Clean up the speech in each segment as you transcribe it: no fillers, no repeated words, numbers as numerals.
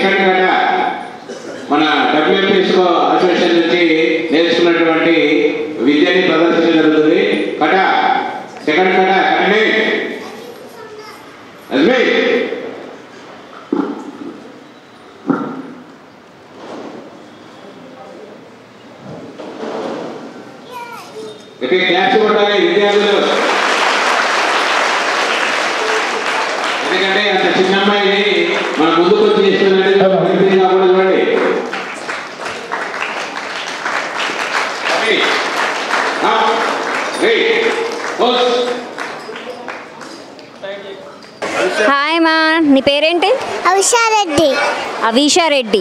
Second కట మన WFS association నుంచి నేర్చుకున్నటువంటి విద్యని ప్రదర్శించడం జరుగుతుంది. కట సెకండ్ కట కటనే అజ్మీ క్లాస్ కొట్టాలి విద్యార్థులు. ఎందుకంటే అంత చిన్న అమ్మాయిని మన ముందుకు వచ్చి చేస్తుందంటే చూడండి. హాయ్ మా, నీ పేరేంటి? అవిషారెడ్డి. అవిషారెడ్డి.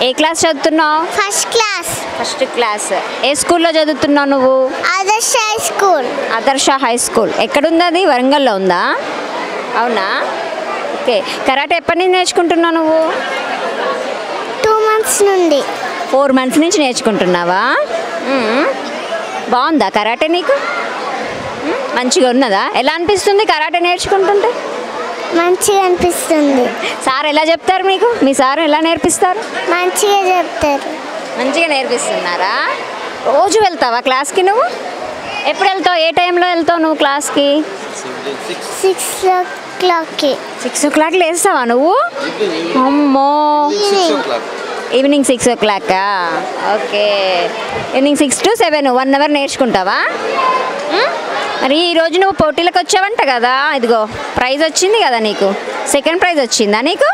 ఏ క్లాస్ చదువుతున్నావు? First class. First class. ఏ స్కూల్లో చదువుతున్నావు నువ్వు? Adarsha high school. Adarsha high school ఎక్కడుంది అది? వరంగల్లో ఉందా? అవునా, ఓకే. కరాటే ఎప్పటి నుంచి నేర్చుకుంటున్నావు నువ్వు? 2 months నుండి. 4 months నుంచి నేర్చుకుంటున్నావా? బాగుందా కరాటే నీకు? మంచిగా ఉన్నదా? ఎలా అనిపిస్తుంది కరాటే నేర్చుకుంటుంటే? మంచిగా అనిపిస్తుంది. సార్ ఎలా చెప్తారు మీకు? మీ సార్ ఎలా నేర్పిస్తారు? మంచిగా చెప్తారు. మంచిగా నేర్పిస్తున్నారా? రోజు వెళ్తావా క్లాస్కి నువ్వు? ఎప్పుడు వెళ్తావు? ఏ టైంలో వెళ్తావు నువ్వు క్లాస్కి? 6 o'clockకి. 6 o'clock లేస్తావా నువ్వు? అమ్మో, evening 6 o'clock. Okay, evening 6 to 7 1 hour నేర్చుకుంటావా? మరి ఈరోజు నువ్వు పోటీలకు వచ్చావంట కదా, ఇదిగో ప్రైజ్ వచ్చింది కదా నీకు. సెకండ్ ప్రైజ్ వచ్చిందా నీకు?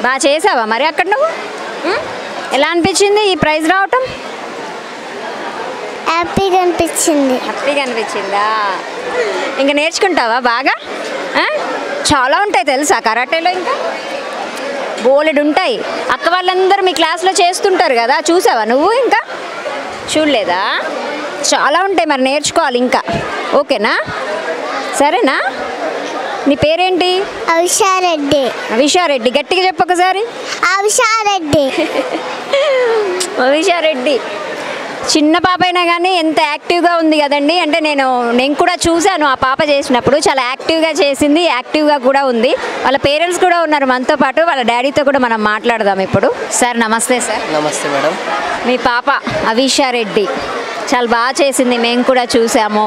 బాగా చేసావా మరి అక్కడ నువ్వు? ఎలా అనిపించింది ఈ ప్రైజ్ రావటం? హ్యాపీగా అనిపించింది. హ్యాపీగా అనిపించిందా? ఇంకా నేర్చుకుంటావా బాగా? చాలా ఉంటాయి తెలుసా కరాటేలో, ఇంకా బోలెడు ఉంటాయి. అక్క వాళ్ళందరూ మీ క్లాస్లో చేస్తుంటారు కదా, చూసావా నువ్వు? ఇంకా చూడలేదా? చాలా ఉంటాయి, మరి నేర్చుకోవాలి ఇంకా. ఓకేనా, సరేనా? నీ పేరేంటి? అవిషారెడ్డి. అవిషారెడ్డి. గట్టిగా చెప్పు ఒకసారి. అవిషారెడ్డి. అవిషారెడ్డి. చిన్న పాప అయినా కానీ ఎంత యాక్టివ్గా ఉంది కదండి. అంటే నేను కూడా చూశాను ఆ పాప చేసినప్పుడు, చాలా యాక్టివ్గా చేసింది, యాక్టివ్గా కూడా ఉంది. వాళ్ళ పేరెంట్స్ కూడా ఉన్నారు మనతో పాటు, వాళ్ళ డాడీతో కూడా మనం మాట్లాడదాం ఇప్పుడు. సార్ నమస్తే. సార్ నమస్తే మేడం. మీ పాప అవిషారెడ్డి చాలా బాగా చేసింది, మేము కూడా చూసాము.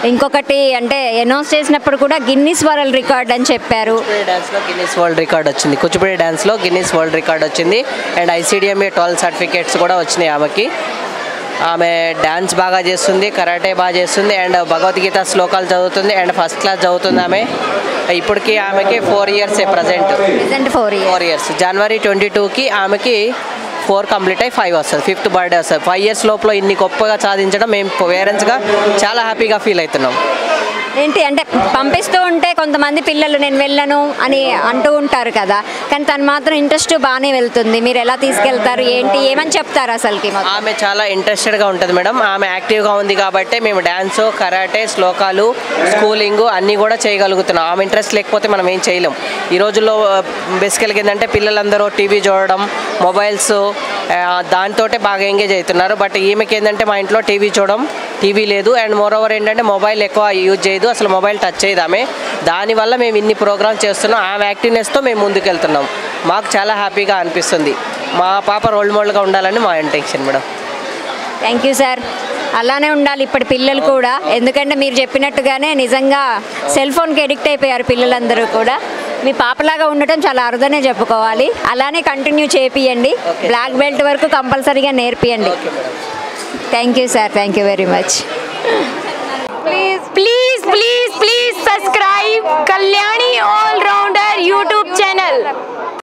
ఇంకొకటి అంటే అనౌన్స్ చేసినప్పుడు కూడా గిన్నిస్ వరల్డ్ రికార్డ్ అని చెప్పారు. డాన్స్లో గిన్నిస్ వరల్డ్ రికార్డ్ వచ్చింది. కూచిపూడి డాన్స్లో గిన్నిస్ వరల్డ్ రికార్డ్ వచ్చింది. అండ్ ICDMA 12 సర్టిఫికేట్స్ కూడా వచ్చినాయి ఆమెకి. ఆమె డ్యాన్స్ బాగా చేస్తుంది, కరాటే బాగా చేస్తుంది, అండ్ భగవద్గీత శ్లోకాలు చదువుతుంది, అండ్ ఫస్ట్ క్లాస్ చదువుతుంది ఆమె. ఇప్పటికి ఆమెకి 4 years ప్రజెంట్ 4 years. January 22కి ఆమెకి 4 కంప్లీట్ అయ్యి 5 వస్తుంది, 5th బర్త్డే వస్తుంది. 5 years లోపల ఇన్ని గొప్పగా సాధించడం మేము పేరెంట్స్గా చాలా హ్యాపీగా ఫీల్ అవుతున్నాం. ఏంటి అంటే పంపిస్తూ ఉంటే కొంతమంది పిల్లలు నేను వెళ్ళను అని అంటూ ఉంటారు కదా, కానీ తను మాత్రం ఇంట్రెస్ట్ బాగానే వెళ్తుంది. మీరు ఎలా తీసుకెళ్తారు, ఏంటి, ఏమని చెప్తారు అసలుకి? ఆమె చాలా ఇంట్రెస్టెడ్గా ఉంటుంది మేడం. ఆమె యాక్టివ్గా ఉంది కాబట్టి మేము డ్యాన్స్, కరాటే, శ్లోకాలు, స్కూలింగ్ అన్నీ కూడా చేయగలుగుతున్నాం. ఆమె ఇంట్రెస్ట్ లేకపోతే మనం ఏం చేయలేం. ఈ రోజుల్లో బేసికల్గా ఏంటంటే పిల్లలందరూ టీవీ చూడడం, మొబైల్స్, దాంతో బాగా ఎంగేజ్ అవుతున్నారు. బట్ ఈమెకి ఏంటంటే మా ఇంట్లో టీవీ లేదు, అండ్ మోరోవర్ ఏంటంటే మొబైల్ ఎక్కువ యూజ్ చేయదు, అసలు మొబైల్ టచ్ చేయదు ఆమె. దానివల్ల మేము ఇన్ని ప్రోగ్రామ్స్ చేస్తున్నాం. ఆమె యాక్టివ్నెస్తో మేము ముందుకెళ్తున్నాం. మాకు చాలా హ్యాపీగా అనిపిస్తుంది. మా పాప రోల్ మోడల్గా ఉండాలని మా intention madam. Thank you sir. అలానే ఉండాలి ఇప్పటి పిల్లలు కూడా, ఎందుకంటే మీరు చెప్పినట్టుగానే నిజంగా సెల్ ఫోన్కి ఎడిక్ట్ అయిపోయారు పిల్లలందరూ కూడా. మీ పాపలాగా ఉండటం చాలా అరుదనే చెప్పుకోవాలి. అలానే కంటిన్యూ చేపియండి, బ్లాక్ బెల్ట్ వరకు కంపల్సరీగా నేర్పియండి. Thank you sir, thank you very much. Please please please please subscribe Kalyani और